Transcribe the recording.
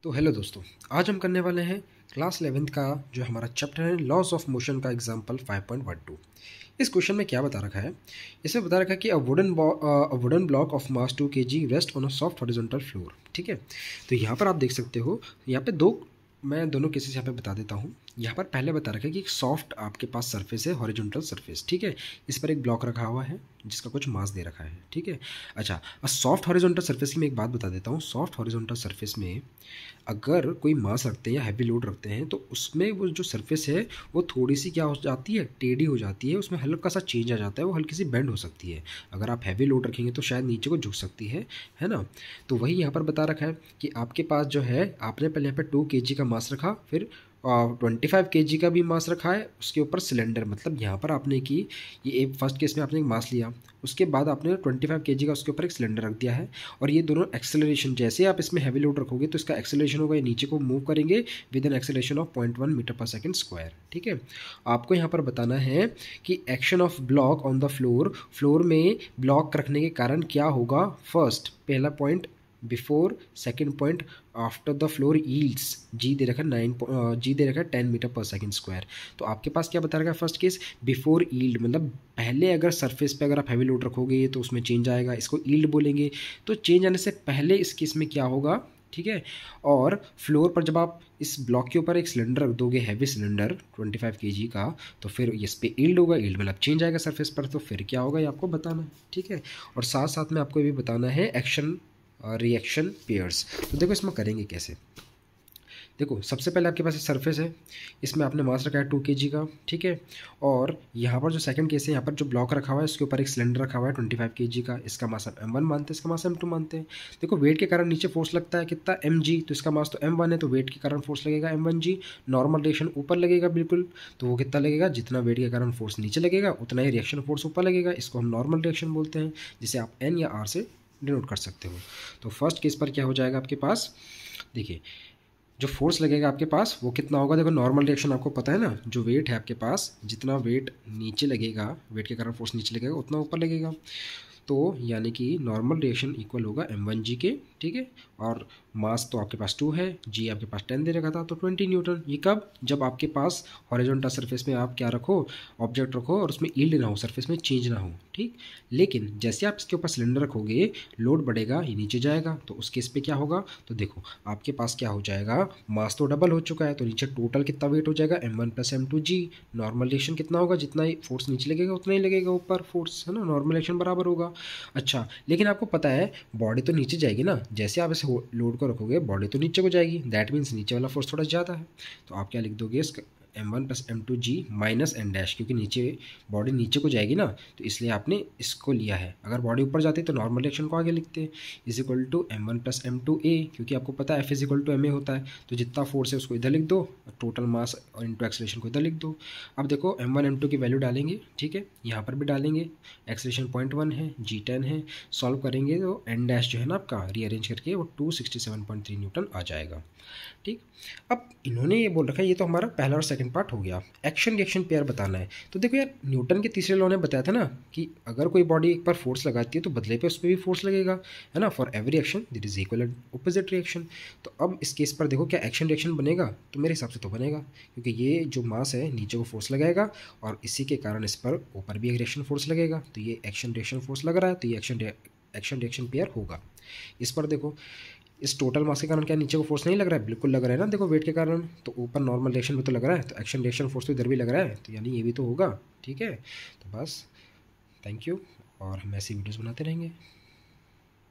तो हेलो दोस्तों, आज हम करने वाले हैं क्लास 11th का जो हमारा चैप्टर है लॉस ऑफ मोशन का एग्जांपल 5.12। इस क्वेश्चन में क्या बता रखा है? इसमें बता रखा है कि a wooden block of mass 2 kg rest on a soft horizontal floor. ठीक है, तो यहाँ पर आप देख सकते हो, यहाँ पे मैं दोनों केसेस यहाँ पे बता देता हूँ। यहाँ पर पहले बता रखा है कि एक सॉफ्ट आपके पास सरफेस है, हॉरिजॉन्टल सरफेस। ठीक है, इस पर एक ब्लॉक रखा हुआ है जिसका कुछ मास दे रखा है। ठीक है, अच्छा, सॉफ्ट हॉरिजॉन्टल सरफेस की मैं एक बात बता देता हूँ। सॉफ्ट हॉरिजॉन्टल सरफेस में अगर कोई मास रखते हैं या हैवी लोड रखते हैं तो उसमें वो जो सरफेस है वो थोड़ी सी क्या हो जाती है, टेढ़ी हो जाती है, उसमें हल्का सा चेंज आ जाता है, वो हल्की सी बेंड हो सकती है। अगर आप हैवी लोड रखेंगे तो शायद नीचे को झुक सकती है ना। तो वही यहाँ पर बता रखा है कि आपके पास जो है, आपने पहले यहाँ पर 2 kg का मास रखा, फिर 25 kg का भी मास रखा है, उसके ऊपर सिलेंडर, मतलब यहाँ पर आपने की ये फर्स्ट केस में आपने एक मास लिया, उसके बाद आपने 25 kg का उसके ऊपर एक सिलेंडर रख दिया है, और ये दोनों एक्सेलरेशन, जैसे आप इसमें हैवी लोड रखोगे तो इसका एक्सेलरेशन होगा, ये नीचे को मूव करेंगे with an acceleration of 0.1 meter per second square. ठीक है, आपको यहाँ पर बताना है कि action of block on the floor में ब्लॉक रखने के कारण क्या होगा। फर्स्ट, पहला point before, second point after the floor yields, जी दे रखा है जी दे रखा है 10 मीटर पर सेकंड स्क्वायर। तो आपके पास क्या बता रखा है? फर्स्ट केस बिफोर यील्ड, मतलब पहले अगर सरफेस पे अगर आप हैवी लोड रखोगे तो उसमें चेंज आएगा, इसको यील्ड बोलेंगे। तो चेंज आने से पहले इस केस में क्या होगा, ठीक है। और फ्लोर पर जब आप इस ब्लॉक के ऊपर एक सिलेंडर रख दोगे, हैवी सिलेंडर 25 kg का, तो फिर इस पे यील्ड होगा, यील्ड मतलब चेंज आएगा सरफेस पर, तो फिर क्या होगा ये आपको बताना है। ठीक है, और साथ साथ में आपको ये भी बताना है एक्शन रिएक्शन पेयर्स। तो देखो इसमें करेंगे कैसे। देखो, सबसे पहले आपके पास एक सरफेस है, इसमें आपने मास रखा है 2 kg का। ठीक है, और यहाँ पर जो सेकंड केस है, यहाँ पर जो ब्लॉक रखा हुआ है उसके ऊपर एक सिलेंडर रखा हुआ है 25 kg का, इसका मास हम M1 मानते हैं, इसका मास M2 मानते हैं। देखो, वेट के कारण नीचे फोर्स लगता है कितना, mg, तो इसका मास तो M1 है, तो वेट के कारण फोर्स लगेगा M1g। नॉर्मल रिएक्शन ऊपर लगेगा बिल्कुल, तो वो कितना लगेगा, जितना वेट के कारण फोर्स नीचे लगेगा उतना ही रिएक्शन फोर्स ऊपर लगेगा, इसको हम नॉर्मल रिएक्शन बोलते हैं, जिसे आप N या R से डिनोट कर सकते हो। तो फर्स्ट केस पर क्या हो जाएगा आपके पास, देखिए, जो फोर्स लगेगा आपके पास वो कितना होगा। देखो, नॉर्मल रिएक्शन आपको पता है ना, जो वेट है आपके पास, जितना वेट नीचे लगेगा, वेट के कारण फोर्स नीचे लगेगा, उतना ऊपर लगेगा। तो यानी कि नॉर्मल रिएक्शन इक्वल होगा M1g के। ठीक है, और मास तो आपके पास 2 है, जी आपके पास 10 दे रखा था, तो 20 न्यूटन। ये कब, जब आपके पास हॉरिजॉन्टल सरफेस में आप क्या रखो, ऑब्जेक्ट रखो, और उसमें यील्ड ना हो, सरफेस में चेंज ना हो। ठीक, लेकिन जैसे आप इसके ऊपर सिलेंडर रखोगे, लोड बढ़ेगा, ये नीचे जाएगा, तो उस केस पे क्या होगा, तो देखो आपके पास क्या हो जाएगा, मास तो डबल हो चुका है, तो नीचे टोटल कितना वेट हो जाएगा, M1 + M2g। नॉर्मल रिएक्शन कितना होगा, जितना ही फोर्स नीचे लगेगा उतना ही लगेगा ऊपर फोर्स, है ना, नॉर्मल रिएक्शन बराबर होगा। अच्छा, लेकिन आपको पता है बॉडी तो नीचे जाएगी ना, जैसे आप इस लोड को रखोगे बॉडी तो नीचे को जाएगी, दैट मीन्स नीचे वाला फोर्स थोड़ा ज़्यादा है। तो आप क्या लिख दोगे, इसका M1 + M2g minus N dash, क्योंकि नीचे बॉडी नीचे को जाएगी ना, तो इसलिए आपने इसको लिया है। अगर बॉडी ऊपर जाती तो नॉर्मल रिएक्शन को आगे लिखते हैं, = M1 + M2a, क्योंकि आपको पता है F = ma होता है, तो जितना फोर्स है उसको इधर लिख दो, टोटल मास और इंटू एक्सेलरेशन को इधर लिख दो। अब देखो M1 M2 की वैल्यू डालेंगे, ठीक है, यहाँ पर भी डालेंगे, एक्सेलरेशन 0.1 है, जी 10 है, सॉल्व करेंगे तो N डैश जो है ना आपका रीअरेंज करके वो 267.3 न्यूटन आ जाएगा। ठीक, अब इन्होंने ये बोल रखा है, ये तो हमारा पहला और सेकंड पार्ट हो गया। एक्शन रिएक्शन पेयर बताना है, तो देखो यार, न्यूटन के तीसरे लॉ ने बताया था ना कि अगर कोई बॉडी एक बार फोर्स लगाती है तो बदले पे उस पर भी फोर्स लगेगा, है ना, for every action there is equal and opposite reaction. तो अब इस केस पर देखो, क्या एक्शन रिएक्शन बनेगा, तो मेरे हिसाब से तो बनेगा, क्योंकि ये जो मास है नीचे को फोर्स लगाएगा और इसी के कारण इस पर ऊपर भी एक रिएक्शन फोर्स लगेगा, तो ये एक्शन रिएक्शन फोर्स लग रहा है, तो ये एक्शन रिएक्शन पेयर होगा। इस पर देखो, इस टोटल मास के कारण क्या नीचे को फोर्स नहीं लग रहा है, बिल्कुल लग रहा है ना, देखो वेट के कारण, तो ऊपर नॉर्मल रिएक्शन में तो लग रहा है, तो एक्शन रिएक्शन फोर्स तो इधर भी लग रहा है, तो यानी ये भी तो होगा। ठीक है, तो बस थैंक यू, और हम ऐसी वीडियोस बनाते रहेंगे।